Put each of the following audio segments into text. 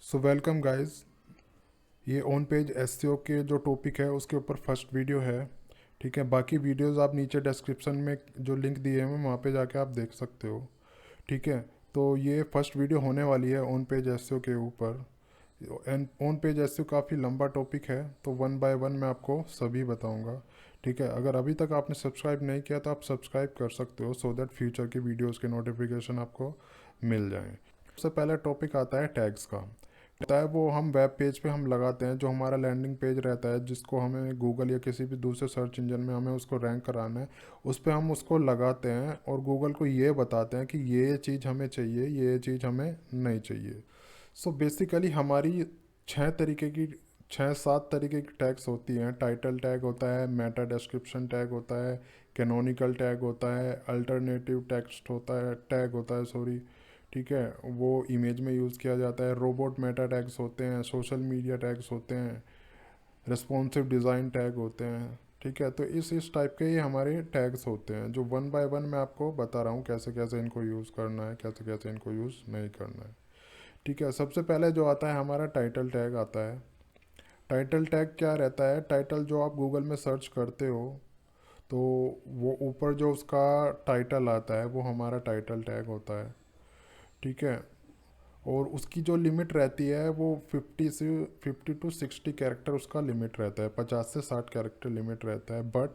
So welcome guys. ये on page SEO के जो टॉपिक है उसके ऊपर फर्स्ट वीडियो है। ठीक है, बाकी वीडियोस आप नीचे डिस्क्रिप्शन में जो लिंक दिए हैं वहाँ पे जाके आप देख सकते हो। ठीक है, तो ये फर्स्ट वीडियो होने वाली है ऑन पेज एसईओ के ऊपर। एंड ऑन पेज एसईओ काफ़ी लंबा टॉपिक है, तो वन बाय वन मैं आपको सभी बताऊंगा। ठीक है, अगर अभी तक आपने सब्सक्राइब नहीं किया तो आप सब्सक्राइब कर सकते हो, सो दैट फ्यूचर की वीडियोस के नोटिफिकेशन आपको मिल जाएं। सबसे पहला टॉपिक आता है टैग्स का। होता है वो हम वेब पेज पे हम लगाते हैं, जो हमारा लैंडिंग पेज रहता है जिसको हमें गूगल या किसी भी दूसरे सर्च इंजन में हमें उसको रैंक कराना है। उस पर हम उसको लगाते हैं और गूगल को ये बताते हैं कि ये चीज़ हमें चाहिए, ये चीज़ हमें नहीं चाहिए। सो बेसिकली हमारी छः तरीके की 6-7 तरीके की टैग्स होती हैं। टाइटल टैग होता है, मेटा डिस्क्रिप्शन टैग होता है, कैनोनिकल टैग होता है, अल्टरनेटिव टेक्स्ट होता है, टैग होता है सॉरी। ठीक है, वो इमेज में यूज़ किया जाता है। रोबोट मेटा टैग्स होते हैं, सोशल मीडिया टैग्स होते हैं, रिस्पॉन्सिव डिज़ाइन टैग होते हैं। ठीक है, तो इस टाइप के ये हमारे टैग्स होते हैं, जो वन बाय वन मैं आपको बता रहा हूँ कैसे कैसे इनको यूज़ करना है, कैसे कैसे इनको यूज़ नहीं करना है। ठीक है, सबसे पहले जो आता है हमारा टाइटल टैग आता है। टाइटल टैग क्या रहता है? टाइटल जो आप गूगल में सर्च करते हो तो वो ऊपर जो उसका टाइटल आता है वो हमारा टाइटल टैग होता है। ठीक है, और उसकी जो लिमिट रहती है वो 50 टू 60 कैरेक्टर उसका लिमिट रहता है। 50 से 60 कैरेक्टर लिमिट रहता है। बट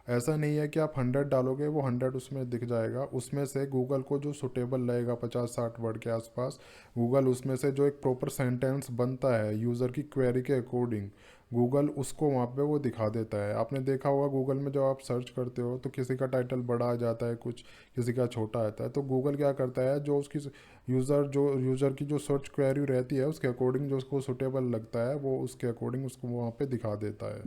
ऐसा नहीं है कि आप 100 डालोगे वो 100 उसमें दिख जाएगा। उसमें से गूगल को जो सुटेबल लगेगा 50-60 वर्ड के आसपास, गूगल उसमें से जो एक प्रॉपर सेंटेंस बनता है यूज़र की क्वेरी के अकॉर्डिंग, गूगल उसको वहाँ पे वो दिखा देता है। आपने देखा होगा गूगल में जब आप सर्च करते हो तो किसी का टाइटल बड़ा आ जाता है, कुछ किसी का छोटा आता है। तो गूगल क्या करता है, जो यूज़र की जो सर्च क्वेरी रहती है उसके अकॉर्डिंग जो उसको सुटेबल लगता है वो उसके अकॉर्डिंग उसको वहाँ पे दिखा देता है।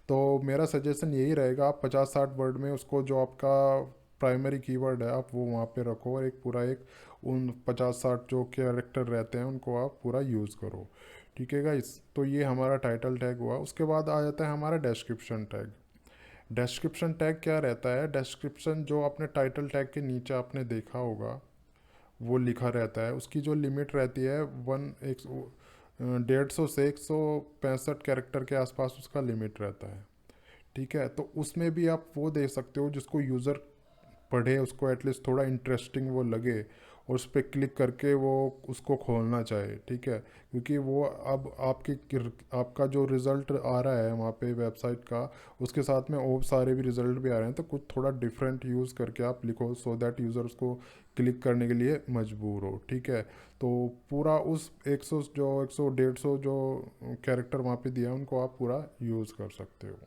तो मेरा सजेशन यही रहेगा, आप 50-60 वर्ड में उसको जो आपका प्राइमरी कीवर्ड है आप वो वहाँ पे रखो, और एक पूरा एक उन 50-60 जो कैरेक्टर रहते हैं उनको आप पूरा यूज़ करो। ठीक है गाइस, तो ये हमारा टाइटल टैग हुआ। उसके बाद आ जाता है हमारा डिस्क्रिप्शन टैग। डिस्क्रिप्शन टैग क्या रहता है? डिस्क्रिप्शन जो आपने टाइटल टैग के नीचे आपने देखा होगा वो लिखा रहता है, उसकी जो लिमिट रहती है 150 से 165 कैरेक्टर के आसपास उसका लिमिट रहता है। ठीक है, तो उसमें भी आप वो दे सकते हो जिसको यूज़र पढ़े, उसको एटलीस्ट थोड़ा इंटरेस्टिंग वो लगे और उस पर क्लिक करके वो उसको खोलना चाहे। ठीक है, क्योंकि वो अब आपका जो रिज़ल्ट आ रहा है वहाँ पे वेबसाइट का, उसके साथ में और सारे भी रिज़ल्ट भी आ रहे हैं, तो कुछ थोड़ा डिफरेंट यूज़ करके आप लिखो, सो दैट यूज़र उसको क्लिक करने के लिए मजबूर हो। ठीक है, तो पूरा उस 100 जो कैरेक्टर वहाँ पे दिया है उनको आप पूरा यूज़ कर सकते हो।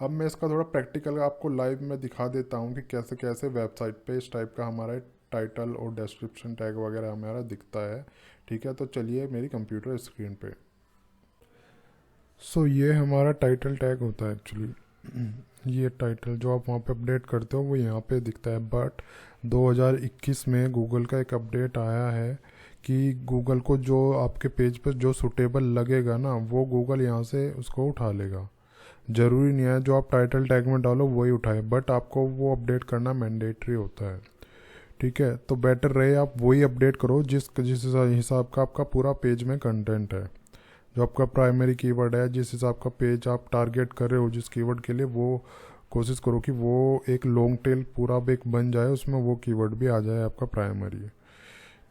अब मैं इसका थोड़ा प्रैक्टिकल आपको लाइव में दिखा देता हूँ कि कैसे कैसे वेबसाइट पे इस टाइप का हमारा टाइटल और डिस्क्रिप्शन टैग वगैरह हमारा दिखता है। ठीक है, तो चलिए मेरी कंप्यूटर स्क्रीन पे। ये हमारा टाइटल टैग होता है एक्चुअली। ये टाइटल जो आप वहाँ पे अपडेट करते हो वो यहाँ पे दिखता है। बट 2021 में गूगल का एक अपडेट आया है कि गूगल को जो आपके पेज पर जो सुटेबल लगेगा ना वो गूगल यहाँ से उसको उठा लेगा। ज़रूरी नहीं है जो आप टाइटल टैग में डालो वही उठाए, बट आपको वो अपडेट करना मैंडेटरी होता है। ठीक है, तो बेटर रहे आप वही अपडेट करो जिस जिस हिसाब का आपका पूरा पेज में कंटेंट है, जो आपका प्राइमरी कीवर्ड है, जिस हिसाब का पेज आप टारगेट कर रहे हो जिस कीवर्ड के लिए, वो कोशिश करो कि वो एक लॉन्ग टेल पूरा एक बन जाए, उसमें वो कीवर्ड भी आ जाए आपका प्राइमरी।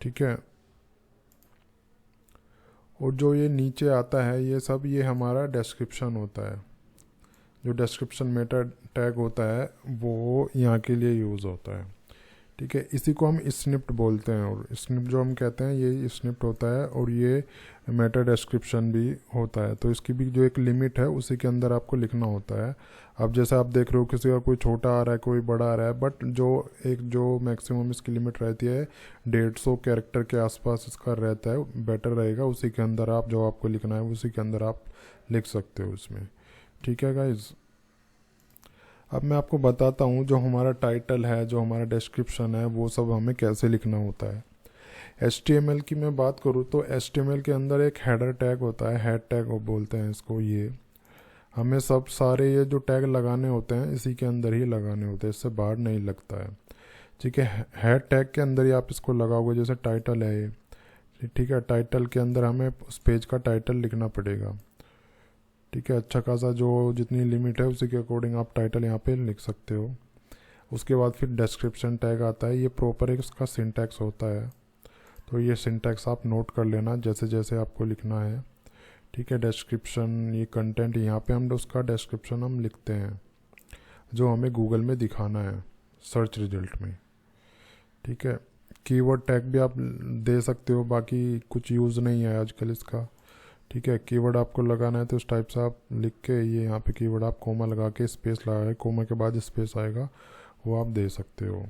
ठीक है, और जो ये नीचे आता है ये सब ये हमारा डिस्क्रिप्शन होता है। जो डिस्क्रिप्शन मेटा टैग होता है वो यहाँ के लिए यूज़ होता है। ठीक है, इसी को हम स्निप्ट बोलते हैं, और स्निप्ट जो हम कहते हैं ये स्निप्ट होता है, और ये मेटा डिस्क्रिप्शन भी होता है। तो इसकी भी जो एक लिमिट है उसी के अंदर आपको लिखना होता है। अब जैसे आप देख रहे हो किसी का कोई छोटा आ रहा है कोई बड़ा आ रहा है, बट जो मैक्सिमम इसकी लिमिट रहती है 150 कैरेक्टर के आसपास इसका रहता है। बेटर रहेगा उसी के अंदर आप जो आपको लिखना है उसी के अंदर आप लिख सकते हो इसमें। ठीक है गाइज, अब मैं आपको बताता हूँ जो हमारा टाइटल है, जो हमारा डिस्क्रिप्शन है, वो सब हमें कैसे लिखना होता है। HTML की मैं बात करूँ तो HTML के अंदर एक हेडर टैग होता है, हेड टैग बोलते हैं इसको। ये हमें सब सारे ये जो टैग लगाने होते हैं इसी के अंदर ही लगाने होते हैं, इससे बाहर नहीं लगता है। ठीक है, हेड टैग के अंदर ही आप इसको लगाओगे। जैसे टाइटल है ये, ठीक है, टाइटल के अंदर हमें उस पेज का टाइटल लिखना पड़ेगा। ठीक है, अच्छा खासा जो जितनी लिमिट है उसी के अकॉर्डिंग आप टाइटल यहाँ पे लिख सकते हो। उसके बाद फिर डिस्क्रिप्शन टैग आता है, ये प्रॉपर एक उसका सिंटैक्स होता है, तो ये सिंटैक्स आप नोट कर लेना जैसे जैसे आपको लिखना है। ठीक है, डिस्क्रिप्शन, ये कंटेंट, यहाँ पे हम उसका डिस्क्रिप्शन हम लिखते हैं जो हमें गूगल में दिखाना है सर्च रिजल्ट में। ठीक है, कीवर्ड टैग भी आप दे सकते हो, बाकी कुछ यूज़ नहीं है आजकल इसका। ठीक है, कीवर्ड आपको लगाना है तो इस टाइप से आप लिख के, ये यहाँ पे कीवर्ड आप कोमा लगा के स्पेस लगा के, कोमा के बाद स्पेस आएगा वो आप दे सकते हो।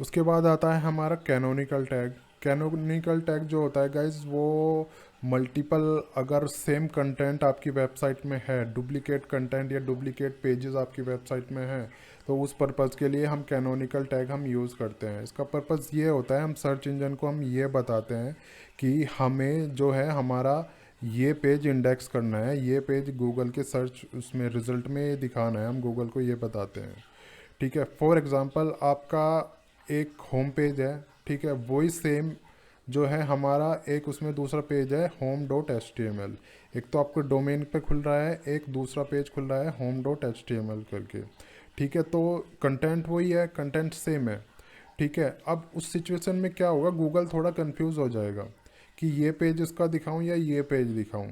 उसके बाद आता है हमारा कैनोनिकल टैग। कैनोनिकल टैग जो होता है गाइज, वो मल्टीपल, अगर सेम कंटेंट आपकी वेबसाइट में है, डुप्लीकेट कंटेंट या डुप्लीकेट पेजेस आपकी वेबसाइट में है, तो उस पर्पज़ के लिए हम कैनोनिकल टैग हम यूज़ करते हैं। इसका पर्पज़ ये होता है, हम सर्च इंजन को हम ये बताते हैं कि हमें जो है हमारा ये पेज इंडेक्स करना है, ये पेज गूगल के सर्च उसमें रिजल्ट में दिखाना है, हम गूगल को ये बताते हैं। ठीक है, फॉर एग्ज़ाम्पल आपका एक होम पेज है, ठीक है, वही सेम जो है हमारा एक उसमें दूसरा पेज है home.html। एक तो आपको डोमेन पे खुल रहा है, एक दूसरा पेज खुल रहा है home.html करके। ठीक है, तो कंटेंट वही है, कंटेंट सेम है। ठीक है, अब उस सिचुएशन में क्या होगा, गूगल थोड़ा कंफ्यूज हो जाएगा कि ये पेज इसका दिखाऊं या ये पेज दिखाऊं।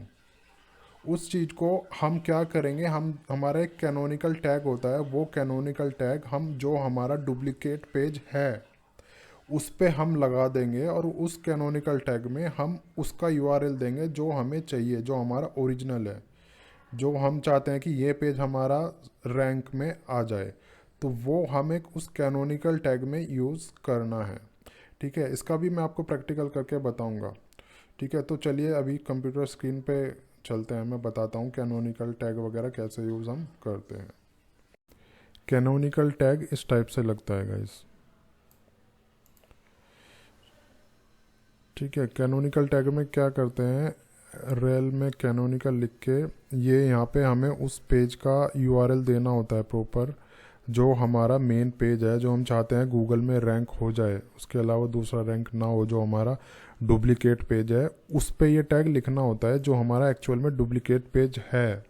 उस चीज़ को हम क्या करेंगे, हम हमारा एक कैनोनिकल टैग होता है, वो कैनोनिकल टैग हम जो हमारा डुप्लीकेट पेज है उस पे हम लगा देंगे, और उस कैनोनिकल टैग में हम उसका यूआरएल देंगे जो हमें चाहिए, जो हमारा ओरिजिनल है, जो हम चाहते हैं कि ये पेज हमारा रैंक में आ जाए, तो वो हमें उस कैनोनिकल टैग में यूज़ करना है। ठीक है, इसका भी मैं आपको प्रैक्टिकल करके बताऊंगा। ठीक है, तो चलिए अभी कंप्यूटर स्क्रीन पे चलते हैं, मैं बताता हूँ कैनोनिकल टैग वगैरह कैसे यूज़ हम करते हैं। कैनोनिकल टैग इस टाइप से लगता है गाइस। ठीक है, कैनोनिकल टैग में क्या करते हैं, रेल में कैनोनिकल लिख के ये यहाँ पे हमें उस पेज का यूआरएल देना होता है प्रॉपर, जो हमारा मेन पेज है, जो हम चाहते हैं गूगल में रैंक हो जाए, उसके अलावा दूसरा रैंक ना हो, जो हमारा डुप्लीकेट पेज है उस पे ये टैग लिखना होता है, जो हमारा एक्चुअल में डुप्लीकेट पेज है,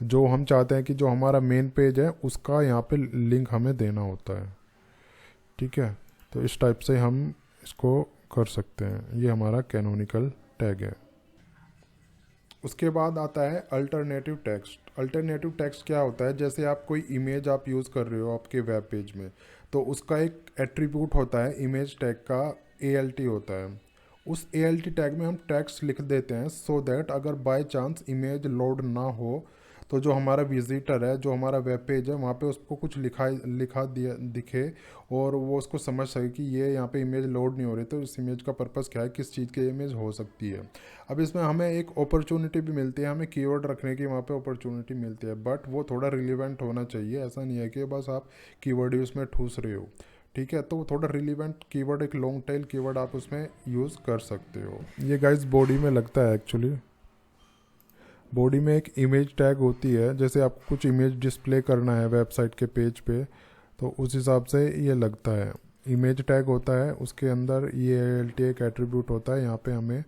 जो हम चाहते हैं कि जो हमारा मेन पेज है उसका यहाँ पे लिंक हमें देना होता है। ठीक है, तो इस टाइप से हम इसको कर सकते हैं, ये हमारा कैनोनिकल टैग है। उसके बाद आता है अल्टरनेटिव टेक्स्ट। अल्टरनेटिव टेक्स्ट क्या होता है, जैसे आप कोई इमेज आप यूज़ कर रहे हो आपके वेब पेज में, तो उसका एक एट्रीब्यूट होता है इमेज टैग का, ALT होता है। उस ALT टैग में हम टेक्स्ट लिख देते हैं, सो दैट अगर बाय चांस इमेज लोड ना हो तो जो हमारा विजिटर है, जो हमारा वेब पेज है, वहाँ पे उसको कुछ लिखा दिया दिखे, और वो उसको समझ सके कि ये यहाँ पे इमेज लोड नहीं हो रही, तो इस इमेज का पर्पज़ क्या है, किस चीज़ की इमेज हो सकती है। अब इसमें हमें एक अपॉर्चुनिटी भी मिलती है, हमें कीवर्ड रखने की वहाँ पे अपॉर्चुनिटी मिलती है, बट वो थोड़ा रिलीवेंट होना चाहिए, ऐसा नहीं है कि बस आप कीवर्ड ही उसमें ठूस रहे हो। ठीक है, तो थोड़ा रिलीवेंट कीवर्ड, एक लॉन्ग टेल कीवर्ड आप उसमें यूज़ कर सकते हो। ये गाइस बॉडी में लगता है, एक्चुअली बॉडी में एक इमेज टैग होती है, जैसे आपको कुछ इमेज डिस्प्ले करना है वेबसाइट के पेज पे, तो उस हिसाब से ये लगता है, इमेज टैग होता है, उसके अंदर ये ALT एक एट्रीब्यूट होता है, यहाँ पे हमें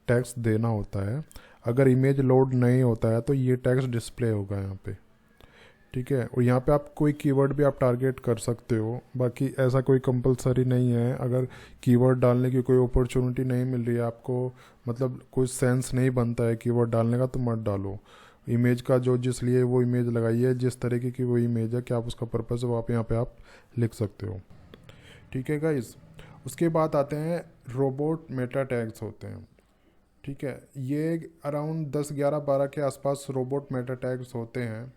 टैक्स देना होता है। अगर इमेज लोड नहीं होता है तो ये टैक्स डिस्प्ले होगा यहाँ पे। ठीक है, और यहाँ पे आप कोई कीवर्ड भी आप टारगेट कर सकते हो, बाकी ऐसा कोई कंपलसरी नहीं है। अगर कीवर्ड डालने की कोई अपॉर्चुनिटी नहीं मिल रही है आपको, मतलब कोई सेंस नहीं बनता है कीवर्ड डालने का, तो मत डालो। इमेज का जो जिस लिए वो इमेज लगाई है, जिस तरीके की वो इमेज है, क्या आप उसका पर्पज़ है, वो आप यहाँ पे आप लिख सकते हो। ठीक है गाइज, उसके बाद आते हैं रोबोट मेटा टैग्स होते हैं। ठीक है, ये अराउंड 10, 11, 12 के आसपास रोबोट मेटा टैग्स होते हैं।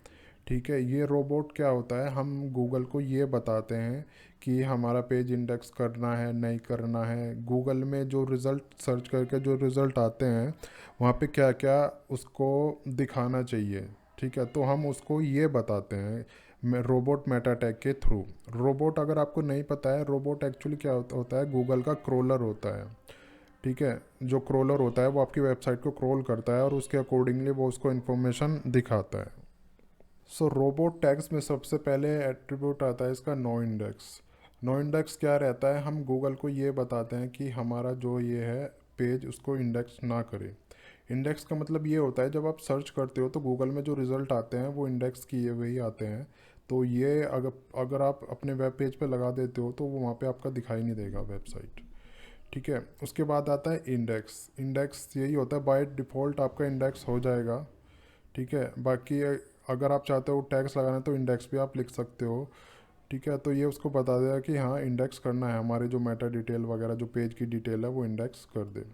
ठीक है, ये रोबोट क्या होता है, हम गूगल को ये बताते हैं कि हमारा पेज इंडेक्स करना है नहीं करना है, गूगल में जो रिज़ल्ट सर्च करके जो रिज़ल्ट आते हैं वहाँ पे क्या क्या उसको दिखाना चाहिए। ठीक है, तो हम उसको ये बताते हैं रोबोट मेटा टैग के थ्रू। रोबोट अगर आपको नहीं पता है, रोबोट एक्चुअली क्या होता है, गूगल का क्रोलर होता है। ठीक है, जो क्रोलर होता है वो आपकी वेबसाइट को क्रोल करता है और उसके अकॉर्डिंगली वो उसको इन्फॉर्मेशन दिखाता है। सो रोबोट टैग्स में सबसे पहले एट्रीब्यूट आता है इसका नो इंडेक्स। नो इंडेक्स क्या रहता है, हम गूगल को ये बताते हैं कि हमारा जो ये है पेज उसको इंडेक्स ना करे। इंडेक्स का मतलब ये होता है जब आप सर्च करते हो तो गूगल में जो रिज़ल्ट आते हैं वो इंडेक्स किए हुए ही आते हैं। तो ये अगर अगर आप अपने वेब पेज पे लगा देते हो तो वो वहाँ पे आपका दिखाई नहीं देगा वेबसाइट। ठीक है, उसके बाद आता है इंडेक्स। इंडेक्स यही होता है, बाय डिफ़ॉल्ट आपका इंडेक्स हो जाएगा। ठीक है, बाकी अगर आप चाहते हो टैग्स लगाना है तो इंडेक्स भी आप लिख सकते हो। ठीक है, तो ये उसको बता देगा कि हाँ इंडेक्स करना है, हमारे जो मेटा डिटेल वगैरह जो पेज की डिटेल है वो इंडेक्स कर दे।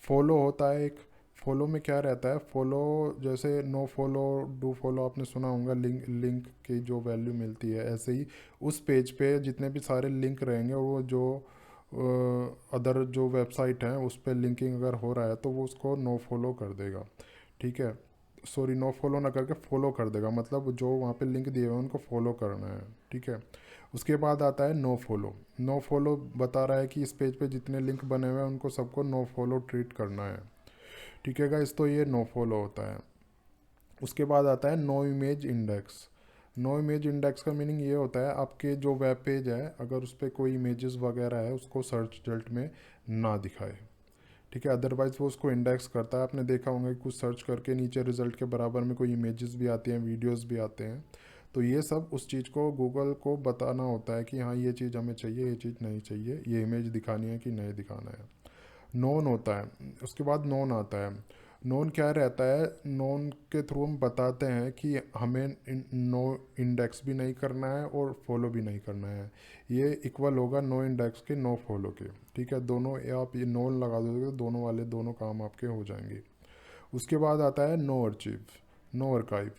फॉलो होता है एक। फॉलो में क्या रहता है, फॉलो जैसे नो फॉलो डू फॉलो आपने सुना होगा, लिंक लिंक की जो वैल्यू मिलती है, ऐसे ही उस पेज पे जितने भी सारे लिंक रहेंगे और वो जो अदर जो वेबसाइट है उस पर लिंकिंग अगर हो रहा है तो वो उसको नो फॉलो कर देगा। ठीक है, सॉरी नो फॉलो ना करके फॉलो कर देगा, मतलब जो वहाँ पे लिंक दिए हुए हैं उनको फॉलो करना है। ठीक है, उसके बाद आता है नो फॉलो। नो फॉलो बता रहा है कि इस पेज पे जितने लिंक बने हुए हैं उनको सबको नो फॉलो ट्रीट करना है। ठीक है गाइस, तो ये नो फॉलो होता है। उसके बाद आता है no image index. No image index का मीनिंग ये होता है आपके जो वेब पेज है अगर उस पर कोई इमेजेस वगैरह है उसको सर्च रिजल्ट में ना दिखाए। ठीक है, अदरवाइज़ वो उसको इंडेक्स करता है। आपने देखा होगा कि कुछ सर्च करके नीचे रिजल्ट के बराबर में कोई इमेजेस भी आती हैं, वीडियोस भी आते हैं। तो ये सब उस चीज़ को गूगल को बताना होता है कि हाँ ये चीज़ हमें चाहिए, ये चीज़ नहीं चाहिए, ये इमेज दिखानी है कि नहीं दिखाना है। नोन होता है, उसके बाद नोन आता है। नोन क्या रहता है, नोन के थ्रू हम बताते हैं कि हमें नो इंडेक्स भी नहीं करना है और फॉलो भी नहीं करना है। ये इक्वल होगा नो इंडेक्स के नो फॉलो के। ठीक है, दोनों आप ये नोन लगा दोगे तो दोनों वाले दोनों काम आपके हो जाएंगे। उसके बाद आता है नो अर्चिव, नो अर्काइव।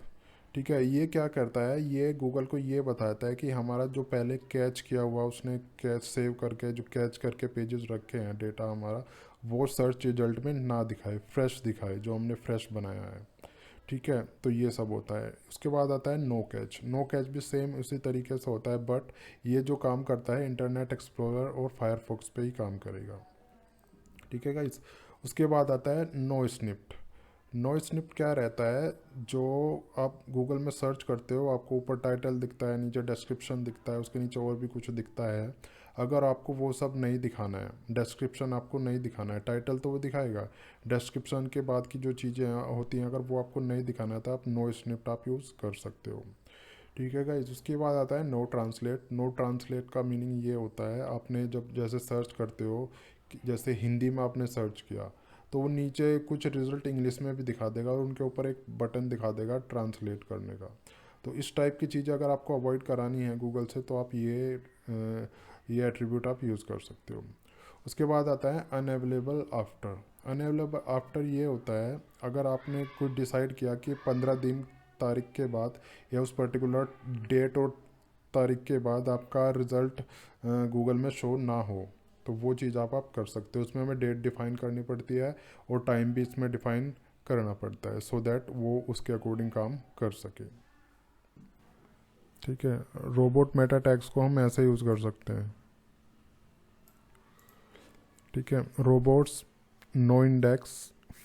ठीक है, ये क्या करता है, ये गूगल को ये बताता है कि हमारा जो पहले कैच किया हुआ उसने कैच सेव करके जो कैच करके पेजेस रखे हैं डेटा हमारा, वो सर्च रिजल्ट में ना दिखाए, फ्रेश दिखाए जो हमने फ्रेश बनाया है। ठीक है, तो ये सब होता है। उसके बाद आता है नो कैच। नो कैच भी सेम उसी तरीके से होता है, बट ये जो काम करता है इंटरनेट एक्सप्लोरर और फायरफॉक्स पे ही काम करेगा। ठीक है गाइस, उसके बाद आता है नो स्निप्ट। नो स्निप्ट क्या रहता है, जो आप गूगल में सर्च करते हो आपको ऊपर टाइटल दिखता है, नीचे डिस्क्रिप्शन दिखता है, उसके नीचे और भी कुछ दिखता है। अगर आपको वो सब नहीं दिखाना है, डिस्क्रिप्शन आपको नहीं दिखाना है, टाइटल तो वो दिखाएगा, डिस्क्रिप्शन के बाद की जो चीज़ें होती हैं अगर वो आपको नहीं दिखाना है तो आप नो स्निप्ट आप यूज़ कर सकते हो। ठीक है गाइस, उसके बाद आता है नो ट्रांसलेट। नो ट्रांसलेट का मीनिंग ये होता है, आपने जब जैसे सर्च करते हो जैसे हिंदी में आपने सर्च किया तो वो नीचे कुछ रिजल्ट इंग्लिश में भी दिखा देगा और उनके ऊपर एक बटन दिखा देगा ट्रांसलेट करने का। तो इस टाइप की चीज़ें अगर आपको अवॉइड करानी है गूगल से तो आप ये एट्रीब्यूट आप यूज़ कर सकते हो। उसके बाद आता है अनअवेलेबल आफ्टर। अनअवेलेबल आफ्टर ये होता है अगर आपने कुछ डिसाइड किया कि 15 दिन तारीख के बाद या उस पर्टिकुलर डेट और तारीख के बाद आपका रिज़ल्ट गूगल में शो ना हो तो वो चीज़ आप कर सकते हो। उसमें हमें डेट डिफ़ाइन करनी पड़ती है और टाइम भी इसमें डिफ़ाइन करना पड़ता है सो दैट वो उसके अकॉर्डिंग काम कर सके। ठीक है, रोबोट मेटा टैग्स को हम ऐसे यूज़ कर सकते हैं। ठीक है, robots no index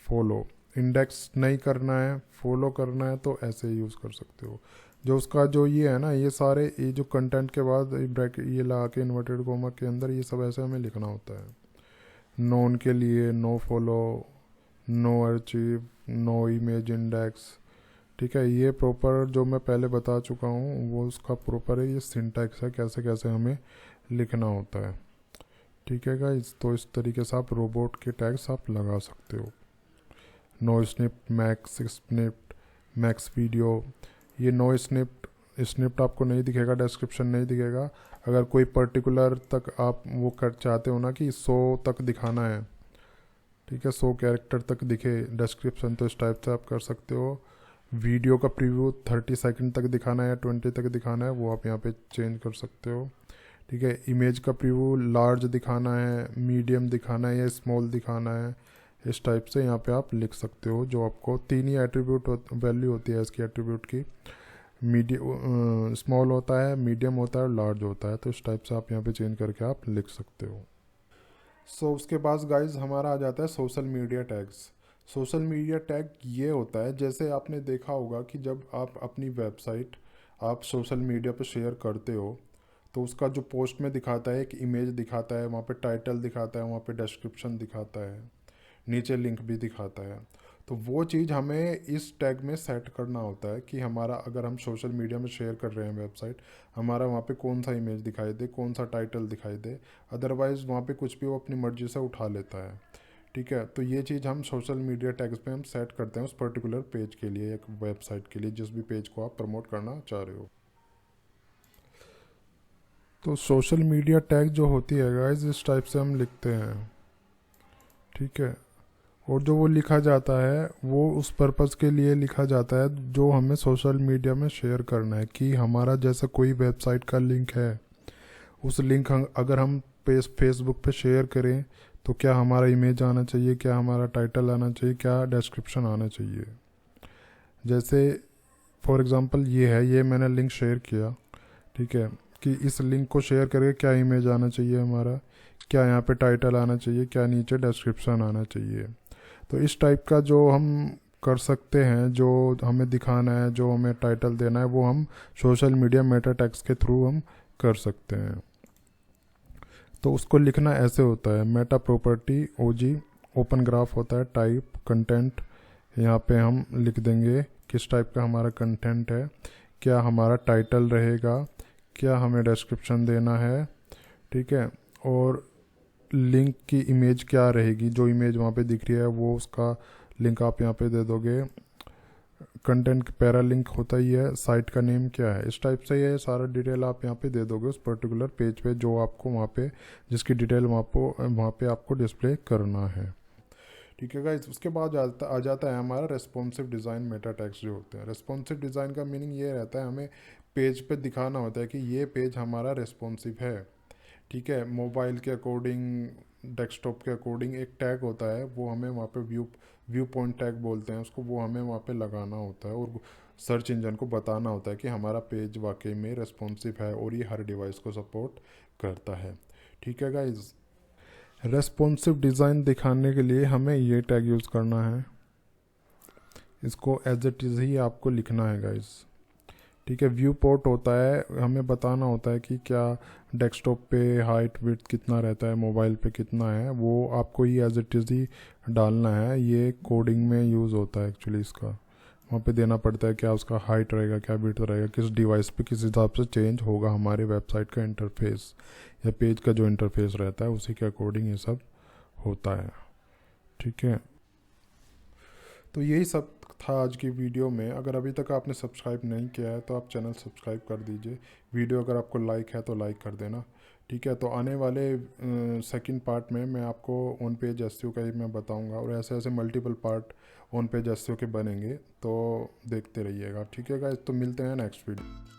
follow. Index नहीं करना है, फॉलो करना है तो ऐसे ही यूज़ कर सकते हो। जो उसका जो ये है ना, ये सारे ये जो कंटेंट के बाद ब्रैकेट ये लगा के इन्वर्टेड कोमा के अंदर ये सब ऐसे हमें लिखना होता है। नोन के लिए no follow, no archive, no image index. ठीक है, ये प्रॉपर जो मैं पहले बता चुका हूँ वो उसका प्रॉपर है, ये सिंटैक्स है कैसे कैसे हमें लिखना होता है। ठीक है गाइस, तो इस तरीके से आप रोबोट के टैग्स आप लगा सकते हो। No snippet, max snippet, max video. ये नो स्निप्ट, स्निप्ट आपको नहीं दिखेगा, डिस्क्रिप्शन नहीं दिखेगा। अगर कोई पर्टिकुलर तक आप वो कर चाहते हो ना कि 100 तक दिखाना है, ठीक है 100 कैरेक्टर तक दिखे डिस्क्रिप्शन, तो इस टाइप से आप कर सकते हो। वीडियो का प्रीव्यू 30 सेकंड तक दिखाना है या 20 तक दिखाना है वो आप यहाँ पे चेंज कर सकते हो। ठीक है, इमेज का प्रीव्यू लार्ज दिखाना है, मीडियम दिखाना है या स्मॉल दिखाना है, इस टाइप से यहाँ पे आप लिख सकते हो। जो आपको तीन ही एट्रीब्यूट वैल्यू होती है इसकी एट्रीब्यूट की, मीडियम स्मॉल होता है, मीडियम होता है और लार्ज होता है, तो इस टाइप से आप यहाँ पे चेंज करके आप लिख सकते हो। उसके बाद गाइज हमारा आ जाता है social media tags. Social media tag ये होता है, जैसे आपने देखा होगा कि जब आप अपनी वेबसाइट आप सोशल मीडिया पे शेयर करते हो तो उसका जो पोस्ट में दिखाता है एक इमेज दिखाता है, वहाँ पे टाइटल दिखाता है, वहाँ पे डिस्क्रिप्शन दिखाता है, नीचे लिंक भी दिखाता है। तो वो चीज़ हमें इस टैग में सेट करना होता है कि हमारा अगर हम सोशल मीडिया में शेयर कर रहे हैं वेबसाइट, हमारा वहाँ पे कौन सा इमेज दिखाई दे, कौन सा टाइटल दिखाई दे। अदरवाइज़ वहाँ पे कुछ भी वो अपनी मर्ज़ी से उठा लेता है। ठीक है, तो ये चीज़ हम सोशल मीडिया टैग्स पे हम सेट करते हैं उस पर्टिकुलर पेज के लिए, एक वेबसाइट के लिए, जिस भी पेज को आप प्रमोट करना चाह रहे हो। तो सोशल मीडिया टैग जो होती है गाइस, इस टाइप से हम लिखते हैं। ठीक है, और जो वो लिखा जाता है वो उस पर्पज़ के लिए लिखा जाता है जो हमें सोशल मीडिया में शेयर करना है। कि हमारा जैसा कोई वेबसाइट का लिंक है, उस लिंक अगर हम फेसबुक पे शेयर करें तो क्या हमारा इमेज आना चाहिए, क्या हमारा टाइटल आना चाहिए, क्या डिस्क्रिप्शन आना चाहिए। जैसे फॉर एग्ज़ाम्पल ये मैंने लिंक शेयर किया। ठीक है, कि इस लिंक को शेयर करके क्या इमेज आना चाहिए हमारा, क्या यहाँ पे टाइटल आना चाहिए, क्या नीचे डिस्क्रिप्शन आना चाहिए। तो इस टाइप का जो हम कर सकते हैं, जो हमें दिखाना है, जो हमें टाइटल देना है, वो हम सोशल मीडिया मेटा टैग्स के थ्रू हम कर सकते हैं। तो उसको लिखना ऐसे होता है, मेटा प्रॉपर्टी ओजी ओपन ग्राफ होता है, टाइप कंटेंट। यहाँ पे हम लिख देंगे किस टाइप का हमारा कंटेंट है, क्या हमारा टाइटल रहेगा, क्या हमें डिस्क्रिप्शन देना है। ठीक है, और लिंक की इमेज क्या रहेगी, जो इमेज वहाँ पे दिख रही है वो उसका लिंक आप यहाँ पे दे दोगे। कंटेंट पैरा लिंक होता ही है, साइट का नेम क्या है, इस टाइप से ये सारा डिटेल आप यहाँ पे दे दोगे उस पर्टिकुलर पेज पे जो आपको वहाँ पे, जिसकी डिटेल वहाँ पे आपको डिस्प्ले करना है। ठीक है गाइस, उसके बाद आ जाता है हमारा रेस्पॉन्सिव डिज़ाइन मेटा टैग्स जो होते हैं। रेस्पॉन्सिव डिज़ाइन का मीनिंग ये रहता है, हमें पेज पे दिखाना होता है कि ये पेज हमारा रेस्पॉन्सिव है। ठीक है, मोबाइल के अकॉर्डिंग, डेस्कटॉप के अकॉर्डिंग एक टैग होता है, वो हमें वहाँ पे व्यू पॉइंट टैग बोलते हैं उसको, वो हमें वहाँ पे लगाना होता है और सर्च इंजन को बताना होता है कि हमारा पेज वाकई में रेस्पॉन्सिव है और ये हर डिवाइस को सपोर्ट करता है। ठीक है गाइज, रेस्पॉन्सिव डिज़ाइन दिखाने के लिए हमें ये टैग यूज़ करना है, इसको एज इट इज़ ही आपको लिखना है गाइज। ठीक है, व्यू पोर्ट होता है, हमें बताना होता है कि क्या डेस्कटॉप पे हाइट विड्थ कितना रहता है, मोबाइल पे कितना है, वो आपको ही एज इट इज़ ही डालना है। ये कोडिंग में यूज़ होता है एक्चुअली, इसका वहाँ पे देना पड़ता है क्या उसका हाइट रहेगा, क्या विड्थ रहेगा, किस डिवाइस पे किस हिसाब से चेंज होगा हमारे वेबसाइट का इंटरफेस या पेज का जो इंटरफेस रहता है उसी के अकॉर्डिंग ये सब होता है। ठीक है, तो यही सब था आज की वीडियो में। अगर अभी तक आपने सब्सक्राइब नहीं किया है तो आप चैनल सब्सक्राइब कर दीजिए। वीडियो अगर आपको लाइक है तो लाइक कर देना। ठीक है, तो आने वाले सेकंड पार्ट में मैं आपको ऑन पेज एसईओ का ही मैं बताऊंगा, और ऐसे ऐसे multiple part on page SEO के बनेंगे, तो देखते रहिएगा। ठीक है गाइस, तो मिलते हैं नेक्स्ट वीडियो।